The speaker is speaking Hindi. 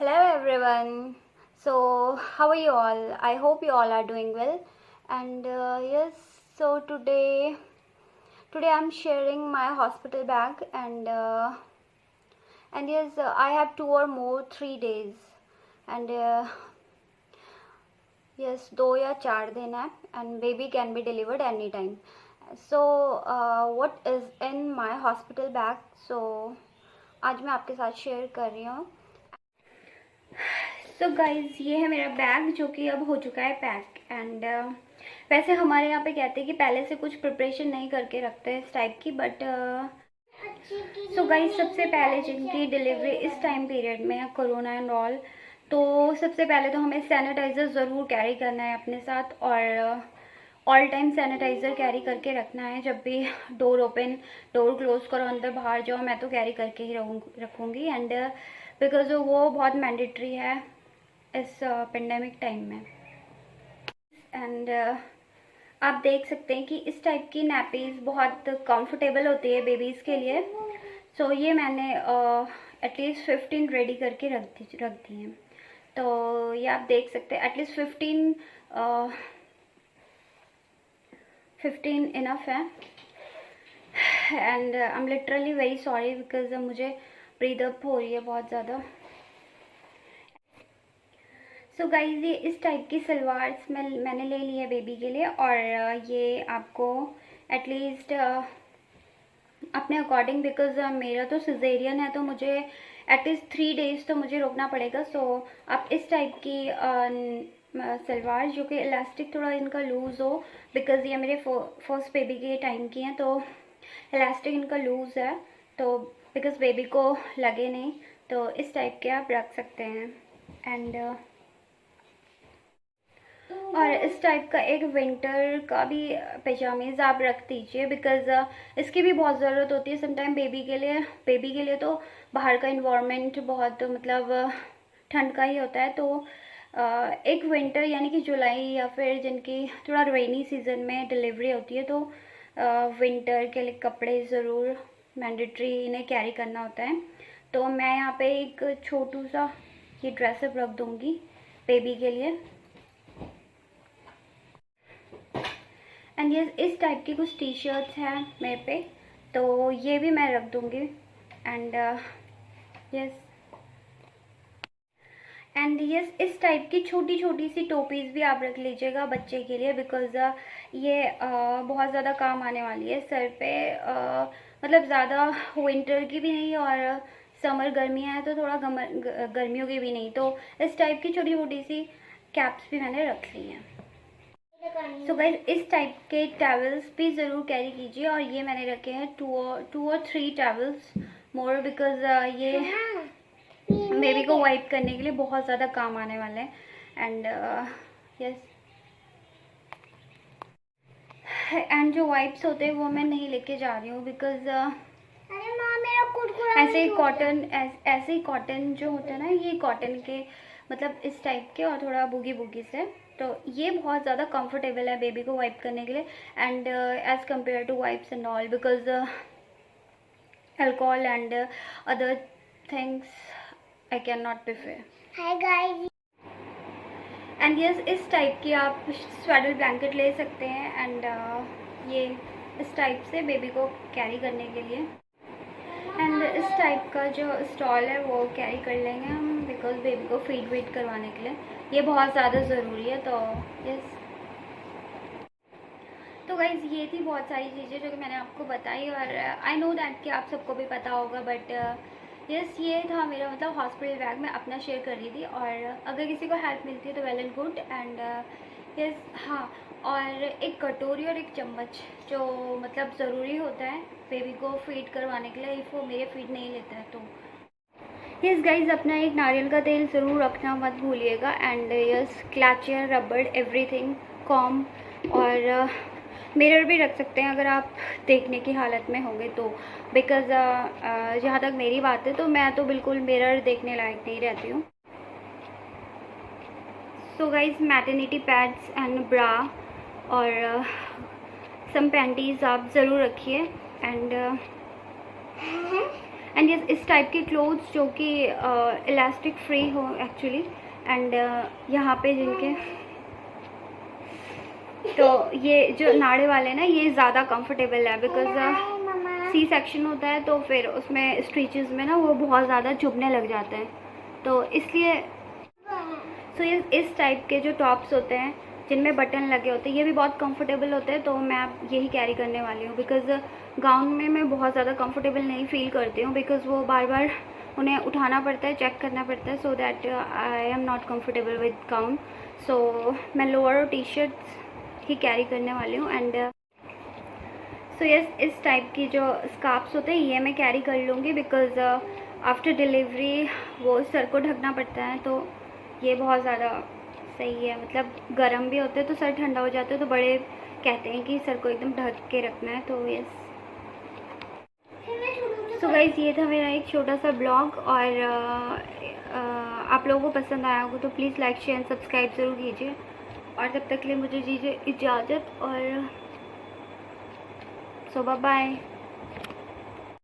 Hello everyone. So how are you all? I hope you all are doing well. And yes, so today I'm sharing my hospital bag and yes, I have 2 or 3 days and yes, 2 या 4 दिन है and baby can be delivered anytime. So what is in my hospital bag? So आज मैं आपके साथ शेयर कर रही हूँ. सो गाइज ये है मेरा बैग जो कि अब हो चुका है पैक एंड वैसे हमारे यहाँ पे कहते हैं कि पहले से कुछ प्रिपरेशन नहीं करके रखते हैं इस टाइप की बट सो गाइज सबसे पहले जिनकी डिलीवरी इस टाइम पीरियड में है कोरोना एंड ऑल, तो सबसे पहले तो हमें सैनिटाइज़र ज़रूर कैरी करना है अपने साथ और ऑल टाइम सैनिटाइज़र कैरी करके रखना है. जब भी डोर क्लोज करो, अंदर बाहर जाओ, मैं तो कैरी करके ही रखूँगी एंड बिकॉज वो बहुत मैंडेटरी है इस पेंडेमिक टाइम में. एंड आप देख सकते हैं कि इस टाइप की नैपीज़ बहुत कंफर्टेबल होती है बेबीज़ के लिए. सो ये मैंने एटलीस्ट 15 रेडी करके रख दी हैं. तो ये आप देख सकते हैं एटलीस्ट 15 इनफ है. And I am literally very sorry because मुझे ब्रीद अप हो रही है बहुत ज़्यादा. सो गाइज ये इस टाइप की सलवार्स मैंने ले ली है बेबी के लिए और ये आपको एटलीस्ट अपने अकॉर्डिंग, बिकॉज मेरा तो सिजेरियन है तो मुझे एटलीस्ट 3 डेज़ तो मुझे रुकना पड़ेगा. सो आप इस टाइप की सलवार जो कि इलास्टिक थोड़ा इनका लूज़ हो, बिकॉज ये मेरे फर्स्ट बेबी के टाइम की हैं तो इलास्टिक इनका लूज़ है, तो बिकॉज बेबी को लगे नहीं, तो इस टाइप के आप रख सकते हैं. एंड और इस टाइप का एक विंटर का भी पैजामीज़ आप रख दीजिए बिकॉज़ इसकी भी बहुत ज़रूरत होती है समटाइम बेबी के लिए तो बाहर का इन्वायरमेंट बहुत मतलब ठंड का ही होता है. तो एक विंटर यानी कि जुलाई या फिर जिनकी थोड़ा रेनी सीज़न में डिलीवरी होती है तो विंटर के लिए कपड़े ज़रूर मैंडेटरी इन्हें कैरी करना होता है. तो मैं यहाँ पे एक छोटू सा ये ड्रेसअप रख दूँगी बेबी के लिए. एंड ये इस टाइप की कुछ टी शर्ट्स हैं मेरे पे, तो ये भी मैं रख दूँगी. एंड यस इस टाइप की छोटी छोटी सी टोपीज़ भी आप रख लीजिएगा बच्चे के लिए बिकॉज़ ये बहुत ज़्यादा काम आने वाली है सर पे. मतलब ज़्यादा विंटर की भी नहीं और समर गर्मियाँ हैं तो थोड़ा गर्मियों की भी नहीं, तो इस टाइप की छोटी छोटी सी कैप्स भी मैंने रख ली हैं. सो गाइज इस टाइप के टॉवल्स भी ज़रूर कैरी कीजिए और ये मैंने रखे हैं 2 or 3 टॉवल्स मोर बिकॉज ये बेबी को वाइप करने के लिए बहुत ज़्यादा काम आने वाले हैं. एंड एंड जो वाइप्स होते हैं वो मैं नहीं लेके जा रही हूँ बिकॉज ऐसे ही कॉटन जो होता है ना, ये कॉटन के मतलब इस टाइप के और थोड़ा बुगी से, तो ये बहुत ज़्यादा कंफर्टेबल है बेबी को वाइप करने के लिए and as compare to wipes and all because alcohol and other things I can not prefer. Hi guys. And yes इस टाइप की आप स्वेडल ब्लैंकेट ले सकते हैं एंड ये इस टाइप से बेबी को कैरी करने के लिए. एंड इस टाइप का जो स्टॉल है वो कैरी कर लेंगे हम बिकॉज बेबी को फीड करवाने के लिए ये बहुत ज़्यादा ज़रूरी है. तो यस तो गाइज ये थी बहुत सारी चीज़ें जो कि मैंने आपको बताई और आई नो दैट कि आप सबको भी पता होगा बट यस ये था मेरा मतलब हॉस्पिटल बैग में अपना शेयर कर रही थी और अगर किसी को हेल्प मिलती है तो well and good. And yes हाँ, और एक कटोरी और एक चम्मच जो मतलब ज़रूरी होता है बेबी को फीड करवाने के लिए इफ़ वो मेरे फीड नहीं लेता है तो. यस गाइज अपना एक नारियल का तेल ज़रूर रखना मत भूलिएगा. एंड यस क्लचर, रबड़, एवरीथिंग, कॉम और मिरर भी रख सकते हैं अगर आप देखने की हालत में होंगे तो बिकॉज़ जहाँ तक मेरी बात है तो मैं तो बिल्कुल मिरर देखने लायक नहीं रहती हूँ. So guys maternity pads and bra और सम पैंटीज़ आप ज़रूर रखिए. एंड एंड ये इस टाइप के क्लोथ्स जो कि इलास्टिक फ्री हो एक्चुअली, एंड यहाँ पे जिनके, तो ये जो नाड़े वाले ना ये ज़्यादा कंफर्टेबल है, बिकॉज सी सेक्शन होता है तो फिर उसमें स्टिचेस में ना वो बहुत ज़्यादा चुभने लग जाते हैं, तो इसलिए सो ये इस टाइप के जो टॉप्स होते हैं जिनमें बटन लगे होते हैं ये भी बहुत कंफर्टेबल होते हैं, तो मैं अब यही कैरी करने वाली हूँ। बिकॉज़ गाउन में मैं बहुत ज़्यादा कंफर्टेबल नहीं फील करती हूँ, बिकॉज़ वो बार बार उन्हें उठाना पड़ता है, चेक करना पड़ता है, so that I am not comfortable with gown. So मैं लोअर और टी शर्ट्स ही कैरी करने वाली हूँ। एंड सो यस, इस टाइप की जो स्कार्फ्स होते हैं ये मैं कैरी कर लूँगी, बिकॉज़ आफ्टर डिलीवरी वो सर को ढकना पड़ता है, तो ये बहुत ज़्यादा सही है। मतलब गर्म भी होते हैं तो सर ठंडा हो जाता है, तो बड़े कहते हैं कि सर को एकदम ढक के रखना है, तो यस। सो गाइस, ये था मेरा एक छोटा सा ब्लॉग, और आप लोगों को पसंद आया होगा तो please like share and subscribe ज़रूर कीजिए, और तब तक के लिए मुझे दीजिए इजाज़त, और सो बाय बाय।